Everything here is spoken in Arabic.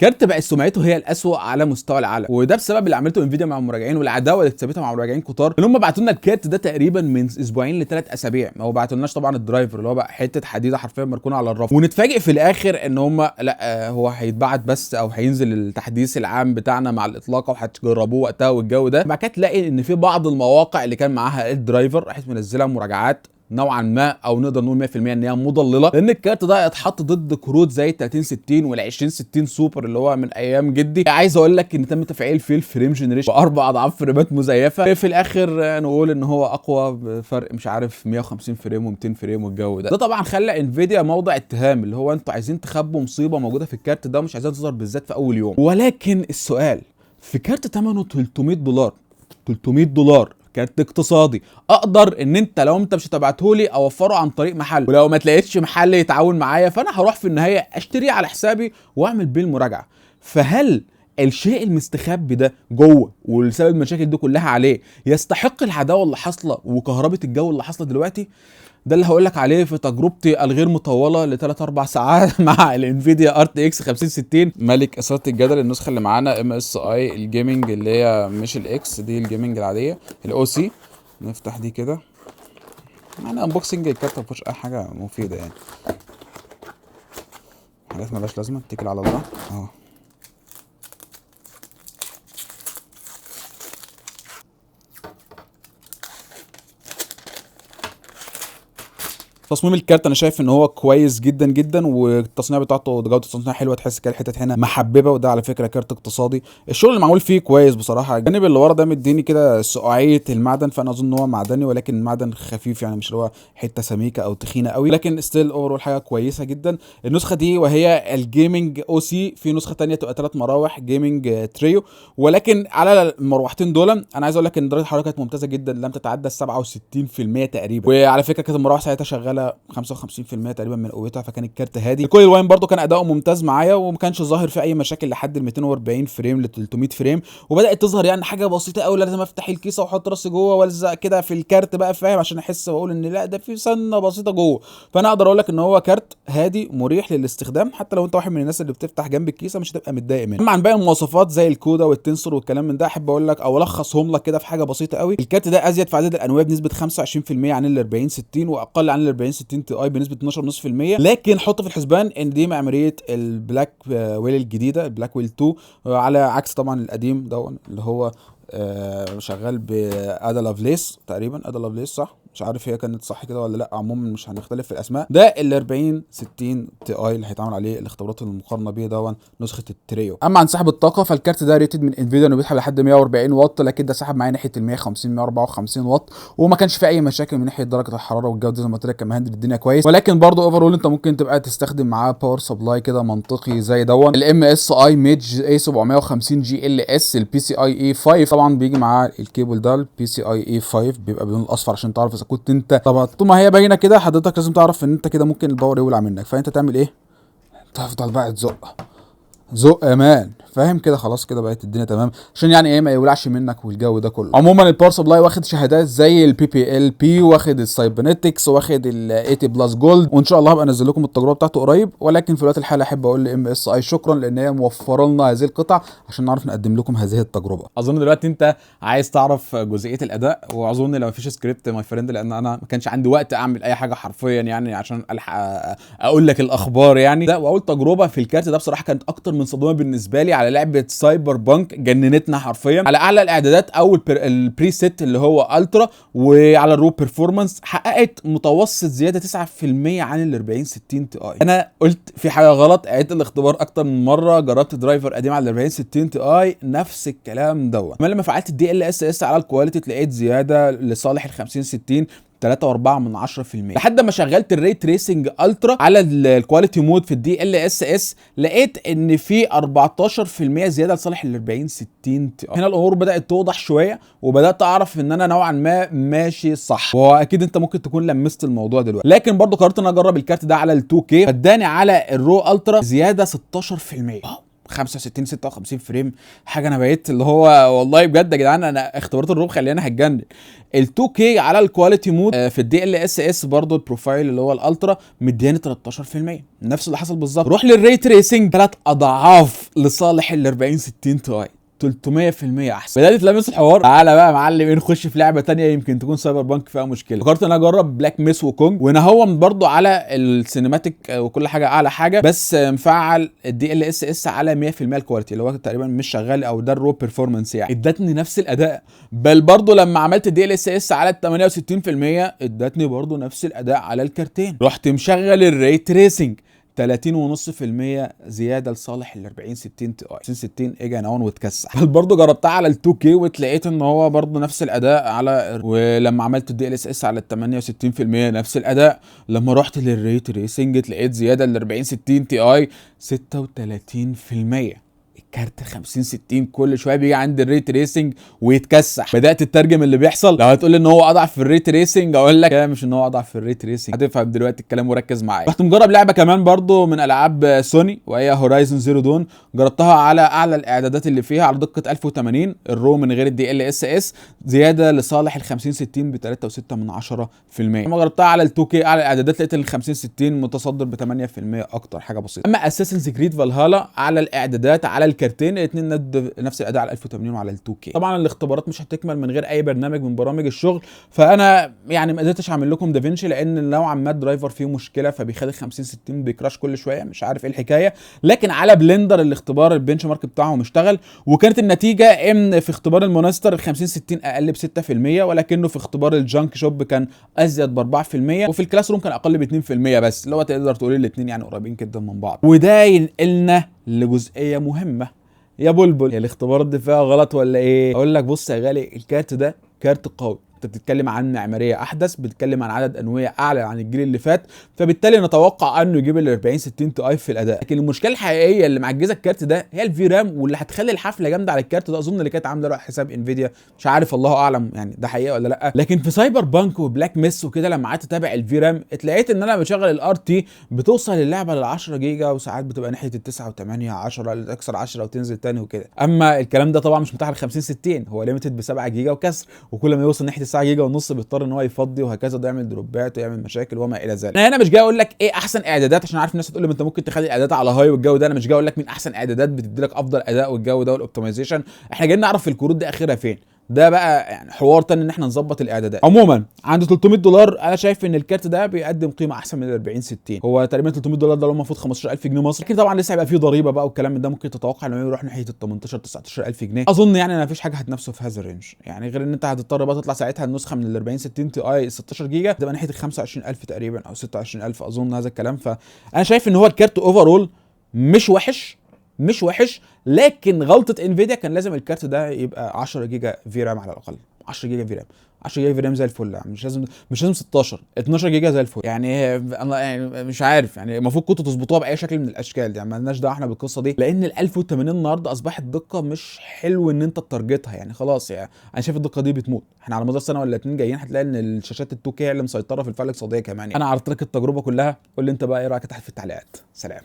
كارت بقت سمعته هي الاسوأ على مستوى العالم، وده بسبب اللي عملته انفيديا مع المراجعين والعداوه اللي اكتسبتها مع مراجعين كتار، ان هم بعتوا لنا الكارت ده تقريبا من اسبوعين ل3 اسابيع. ما هو بعتوا لناش طبعا الدرايفر اللي هو بقى حته حديده حرفيا مركونه على الرف، ونتفاجئ في الاخر ان هم لا هو هيتبعت بس او هينزل التحديث العام بتاعنا مع الاطلاق وهتجربوه وقتها والجو ده. بعد كده تلاقي ان في بعض المواقع اللي كان معاها الدرايفر راحت منزلها مراجعات نوعا ما، او نقدر نقول 100% ان هي مضلله، لان الكارت ده اتحط ضد كروت زي 3060 وال 2060 سوبر اللي هو من ايام جدي. عايز اقول لك ان تم تفعيل فيه الفريم جنريشن باربع اضعاف فريمات مزيفه، في الاخر نقول ان هو اقوى بفرق مش عارف 150 فريم و200 فريم والجو ده طبعا خلى انفيديا موضع اتهام، اللي هو انتوا عايزين تخبوا مصيبه موجوده في الكارت ده ومش عايزين تظهر بالذات في اول يوم. ولكن السؤال، في كارت ثمنه $300 كارت اقتصادي، اقدر ان انت لو انت مش هتبعتهولي اوفره عن طريق محل، ولو ما تلاقيتش محل يتعاون معايا فانا هروح في النهايه اشتريه على حسابي واعمل بيه المراجعه. فهل الشيء المستخبي ده جوه والسبب المشاكل دي كلها عليه يستحق العداوه اللي حاصله وكهربة الجو اللي حاصله دلوقتي؟ ده اللي هقول لك عليه في تجربتي الغير مطوله ل3 4 ساعات مع الانفيديا ار تي اكس 5060 ملك اثاره الجدل. النسخه اللي معانا ام اس اي الجيمنج اللي هي مش الاكس دي، الجيمنج العاديه الاو سي. نفتح دي كده، معانا انبوكسنج الكارت ما فيهوش اي حاجه مفيده يعني، حاجات مالهاش لازمه. اتكل على الله اهو. تصميم الكارت انا شايف ان هو كويس جدا جدا، والتصنيع بتاعته جوده التصنيع حلوه، تحس كده الحتت هنا محببه، وده على فكره كارت اقتصادي. الشغل اللي معمول فيه كويس بصراحه. الجانب اللي ورا ده مديني كده سقوعيه المعدن، فانا اظن ان هو معدني، ولكن المعدن خفيف يعني، مش اللي هو حته سميكه او تخينه قوي، لكن ستيل اوفرول حاجه كويسه جدا. النسخه دي وهي الجيمنج او سي، في نسخه ثانيه تبقى 3 مراوح جيمنج تريو، ولكن على المروحتين دول انا عايز اقول لك ان درجه الحراره كانت ممتازه جدا، لم تتعدى 67% تقريبا. وعلى فكره كانت المروحه ساعتها شغاله 55% تقريبا من قوتها، فكان الكارت هادي. الكويل واين برده كان اداؤه ممتاز معايا، وما كانش ظاهر في اي مشاكل لحد ال 240 فريم ل 300 فريم، وبدات تظهر يعني حاجه بسيطه قوي، لازم افتح الكيسه واحط راسي جوه والزق كده في الكارت بقى، فاهم، عشان احس واقول ان لا ده في سنه بسيطه جوه. فانا اقدر اقول لك ان هو كارت هادي مريح للاستخدام، حتى لو انت واحد من الناس اللي بتفتح جنب الكيسه مش هتبقى متضايق منه. اما عن باقي المواصفات زي الكودا والتنسور والكلام من ده، احب اقول لك او الخصهم لك كده في حاجه بسيطه قوي. الكارت ده ازيد في عدد الانويه بنسبه 25% عن ال 4060، واقل عن ال 4060 تي اي بنسبه 12.5%. لكن حط في الحسبان ان دي معماريه البلاك ويل الجديده، البلاك ويل 2، على عكس طبعا القديم ده اللي هو شغال بادا لافليس تقريبا، ادا لافليس صح، مش عارف هي كانت صح كده ولا لا، عموما مش هنختلف في الاسماء. ده ال 4060 تي اي اللي هيتعمل عليه الاختبارات المقارنه بيه دون نسخه التريو. اما عن سحب الطاقه فالكارت ده ريتد من انفيديا انه بيسحب لحد 140 واط، لكن ده سحب معايا ناحيه ال 150 154 واط، وما كانش في اي مشاكل من ناحيه درجه الحراره والجوده، زي ما قلت لك كان مهندل الدنيا كويس. ولكن برضه اوفرول انت ممكن تبقى تستخدم معاه باور سبلاي كده منطقي زي دون الام اس اي ميدج اي 750 جي ال اس البي سي اي اي 5. طبعا بيجي معاه الكيبل ده البي سي اي اي 5 بيبقى باللون الاصفر عشان تعرف اذا كنت انت، طبعا طول ما هي باينه كده حضرتك لازم تعرف ان انت كده ممكن الباور يولع منك، فانت تعمل ايه؟ تفضل بقى تزق امان، فاهم كده؟ خلاص كده بقت الدنيا تمام، عشان يعني ايه ما يولعش منك والجو ده كله. عموما الباور سبلاي واخد شهادات زي البي بي ال بي، واخد السايبرنتكس، واخد ال 80 بلس جولد، وان شاء الله هبقى انزل لكم التجربه بتاعته قريب. ولكن في الوقت الحالي احب اقول لام اس اي شكرا، لان هي موفره لنا هذه القطع عشان نعرف نقدم لكم هذه التجربه. اظن دلوقتي انت عايز تعرف جزئيه الاداء، واظن لو مفيش سكريبت ماي فريند، لان انا ما كانش عندي وقت اعمل اي حاجه حرفيا يعني عشان الحق اقول لك الاخبار يعني. ده واول تجربه في الكارت ده بصراحه كانت اكتر من صدمه بالنسبه لي على لعبه سايبر بانك، جننتنا حرفيا على اعلى الاعدادات او البريسيت اللي هو الترا، وعلى الرو بيرفورمانس حققت متوسط زياده 9% عن ال 4060 تي اي. انا قلت في حاجه غلط، عدت الاختبار اكتر من مره، جربت درايفر قديم على ال 4060 تي اي نفس الكلام دوت. كمان لما فعلت الدي ال اس اس على الكواليتي لقيت زياده لصالح ال 5060 3.4% لحد ما شغلت الري تريسنج الترا على الكواليتي مود في الدي ال اس اس، لقيت ان في 14% زياده لصالح ال 4060 تي. هنا الامور بدات توضح شويه، وبدات اعرف ان انا نوعا ما ماشي صح، واكيد انت ممكن تكون لمست الموضوع دلوقتي. لكن برضو قررت ان انا اجرب الكارت ده على ال 2K، فاداني على الرو الترا زياده 16%. 65 56 فريم، حاجه انا بقيت اللي هو والله بجد يا جدعان انا اختبارات الروم خلينا هتجنن. ال 2K على الكواليتي مود في الدي ال اس اس برضه البروفايل اللي هو الالترا مدياني 13%، نفس اللي حصل بالظبط. روح للري تريسنج 3 اضعاف لصالح ال 40 60 تي، 300% احسن. بدات تلمس الحوار، تعالى بقى يا معلم ايه نخش في لعبه تانية يمكن تكون سايبر بانك فيها مشكله. فكرت ان انا اجرب بلاك ميس وكونج، وانا هو برضو على السينماتيك وكل حاجه اعلى حاجه، بس مفعل الدي ال اس اس على 100% الكواليتي اللي هو تقريبا مش شغال او ده الرو بيرفورمانس يعني. ادتني نفس الاداء، بل برضو لما عملت الدي ال اس اس على 68% ادتني برضو نفس الاداء على الكارتين. رحت مشغل الري تريسنج 30.5% زياده لصالح ال 40 60 تي 60 اجى نون واتكسح. بل برضه جربتها على ال 2 كي وتلاقيت ان هو برضه نفس الاداء على، ولما عملت الدي ال اس اس على ال 68% نفس الاداء. لما رحت للري تريسنج لقيت زياده ل 40 60 تي اي 36%. الكارت 50 60 كل شويه بيجي عند الريت ريسنج ويتكسح. بدات تترجم اللي بيحصل. لو هتقول لي ان هو اضعف في الريت ريسنج اقول لك مش ان هو اضعف في الريت ريسنج، هتفهم دلوقتي الكلام وركز معايا. رحت مجرب لعبه كمان برضو من العاب سوني وهي هورايزن زيرو دون، جربتها على اعلى الاعدادات اللي فيها على دقه 1080 الرو من غير الدي ال اس اس، زياده لصالح ال 50 60 ب 3.6%. لما جربتها على ال 2 كي اعلى الاعدادات لقيت ال 50 60 متصدر ب 8% اكتر، حاجه بسيطه. اما اساسنز كريد فالهالا على الاعدادات على الكارتين الاثنين نفس الاداء على 1080 وعلى ال 2K. طبعا الاختبارات مش هتكمل من غير اي برنامج من برامج الشغل، فانا يعني ما قدرتش اعمل لكم دافينشي لان نوعا ما الدرايفر فيه مشكله فبيخلي 50 60 بيكراش كل شويه، مش عارف ايه الحكايه. لكن على بلندر الاختبار البنش مارك بتاعهم اشتغل، وكانت النتيجه ان في اختبار المونستر ال 50 60 اقل ب 6%، ولكنه في اختبار الجانك شوب كان ازيد ب 4%، وفي الكلاس روم كان اقل ب 2%، بس اللي هو تقدر تقول الاثنين يعني قريبين جدا من بعض. وده ينقلنا لجزئيه مهمه. يا بلبل، يا الاختبارات دي فيها غلط ولا ايه؟ اقول لك بص يا غالي، الكارت ده كارت قوي، انت بتتكلم عن معماريه احدث، بتتكلم عن عدد انويه اعلى عن الجيل اللي فات، فبالتالي نتوقع انه يجيب ال 40 60 تي اي في الاداء. لكن المشكله الحقيقيه اللي معجزه الكارت ده هي الفي رام، واللي هتخلي الحفله جامده على الكارت ده اظن اللي كانت عامله له حساب انفيديا، مش عارف الله اعلم يعني ده حقيقه ولا لا. لكن في سايبر بانك وبلاك ميس وكده لما قعدت اتابع الفي رام اتلاقيت ان انا بشغل الار تي بتوصل اللعبه لل 10 جيجا، وساعات بتبقى ناحيه ال 9 و8 10 تكسر 10 وتنزل تاني وكده. اما الكلام ده طبعا مش متاح ل 50 60، هو ليميتد ب 7 جيجا وكسر، وكل ما يوصل ناحيه 9 جيجا ونص بيضطر ان هو يفضي وهكذا، ده يعمل دروبات ويعمل مشاكل وما الى ذلك. انا هنا مش جاي اقول لك ايه احسن اعدادات، عشان عارف الناس هتقول لي ما انت ممكن تخلي الاعدادات على هاي والجو ده. انا مش جاي اقول لك مين احسن اعدادات بتدي لك افضل اداء والجو ده والاوبتمايزيشن، احنا جايين نعرف في الكروت دي اخرها فين. ده بقى يعني حوار تاني ان احنا نظبط الاعدادات. عموما عند $300 انا شايف ان الكارت ده بيقدم قيمه احسن من ال 40 60. هو تقريبا $300 ده المفروض 15000 جنيه مصري، لكن طبعا لسه هيبقى فيه ضريبه بقى والكلام ده، ممكن تتوقع انه يروح ناحيه ال 18 19000 جنيه. اظن يعني ما فيش حاجه هتنافسه في هذا الرينج، يعني غير ان انت هتضطر بقى تطلع ساعتها النسخه من ال 40 60 تي اي 16 جيجا تبقى ناحيه ال 25000 تقريبا او 26000 اظن هذا الكلام. فانا شايف ان هو الكارت اوفرول مش وحش، مش وحش، لكن غلطه انفيديا كان لازم الكارت ده يبقى 10 جيجا في رام على الاقل. 10 جيجا في رام، 10 جيجا في رام زي الفل يعني، مش لازم 16 12 جيجا زي الفل يعني. انا يعني مش عارف يعني المفروض كنتوا تظبطوها باي شكل من الاشكال، يعني مالناش دعوه احنا بالقصه دي، لان ال 1080 النهارده اصبحت دقه مش حلو ان انت تارجتها يعني، خلاص يعني انا شايف الدقه دي بتموت. احنا على مدار سنه ولا اتنين جايين هتلاقي ان الشاشات ال 2 كي اللي مسيطره في الفئه الاقتصاديه كمان يعني. انا عرضت لك التجربه كلها، قول لي انت بقى ايه رايك تحت في التعليقات. سلام.